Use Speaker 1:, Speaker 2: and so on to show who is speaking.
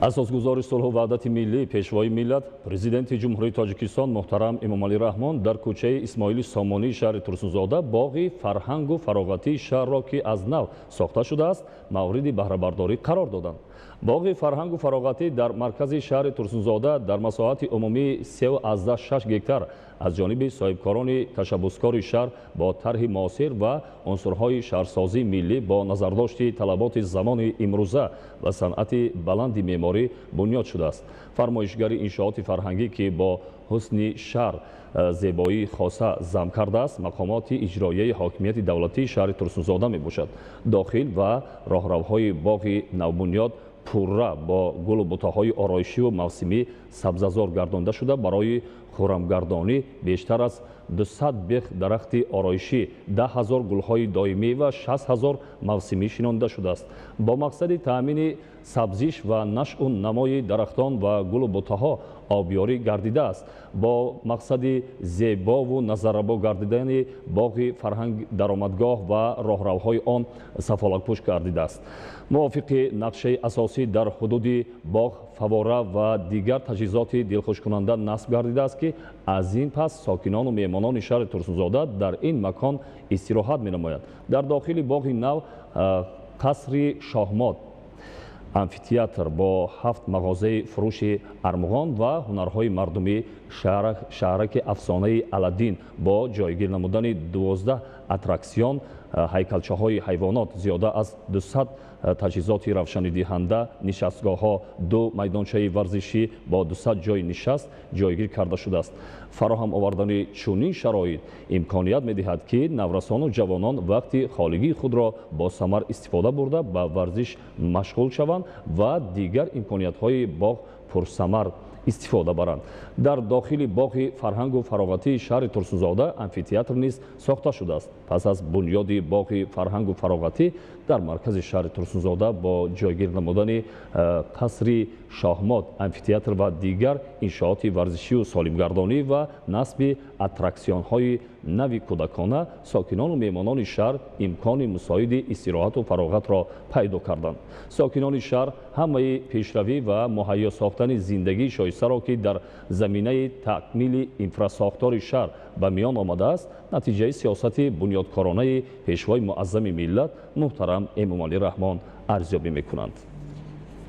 Speaker 1: اساسگزار صلح و وحدت ملی پیشوای ملت پرزیدنت جمهوری تاجیکستان محترم امامعلی رحمان در کوچه اسماعیل سامانی شهر ترسونزاده باغ فرهنگ و فراغتی شهر را که از نو ساخته شده است مورد بهره برداری قرار دادند. باغ فرهنگ و فراغتی در مرکز شهر ترسونزاده در مساحت عمومی 3.6 گکتار از جانب صاحبکاران تشبثکار شهر با طرح معاصر و عنصرهای شهرسازی ملی با نظرداشت طلبات زمان امروزه و صنعت بلند معماری بنیاد شده است. فرمایشگر انشاءات فرهنگی که با حسن شهر زیبایی خاصه ضم کرده است مقامات اجرایی حاکمیت دولتی شهر ترسونزاده می باشد. داخل و راهروهای باغ نوبنیاد پرره با گل و بوته‌های آرایشی و موسمی سبززار گردانده شده. برای خرمگردانی بیشتر از 200 بیخ درخت آرایشی، 10,000 گل‌های دائمی و 60,000 موسمی شنانده شده است. با مقصد تأمین سبزیش و نشء و نمای درختان و گل و بوته‌ها آبیاری گردیده است. با مقصد زیبا و نظربا گردیدن باغ فرهنگ درآمدگاه و راهروهای آن سفالک‌پوش گردیده است. موافق نقشه اساسی در حدود باغ فواره و دیگر تجهیزات دلخوشکننده نصب گردیده است که از این پس ساکنان و مهمانان شهر ترسونزاده در این مکان استراحت می‌نمایند. در داخل باغ نو قصر شاهمات امفی‌تئاتر با 7 مغازه فروش ارمغان و هنرهای مردمی، شهرک افسانه الدین با جایگیر نمودن 12 اتراکسیون، هیکلچه‌های حیوانات، زیاده از 200 تجهیزات روشنی‌دهنده، نشستگاه‌ها، 2 میدانچه ورزشی با 200 جای نشست جایگیر کرده شده است. فراهم آوردن چنین شرایط امکانیت می‌دهد که نورسان و جوانان وقتی خالگی خود را با ثمر استفاده برده به ورزش مشغول شوند و دیگر امکانیت‌های باغ پرثمر استفاده برند. در داخل باغ فرهنگ و فراغتی شهر ترسونزاده امفی‌تئاتر نیز ساخته شده است. پس از بنیاد باغ فرهنگ و فراغتی در مرکز شهر ترسونزاده با جایگیر نمودن قصر شاهمات امفی‌تئاتر و دیگر انشاءات ورزشی و سالمگردانی و نصب اتراکسیون‌های نوی کودکانه ساکنان و مهمانان شهر امکان مساعد استراحت و فراغت را پیدا کردند. ساکنان شهر همه پیشروی و مهیا ساختن زندگی شایسته را که در زمینه تکمیل انفراساختار شهر به میان آمده است نتیجه سیاست بنیادکارانه پیشوای معظم ملت محترم امامعلی رحمان ارزیابی می‌کنند.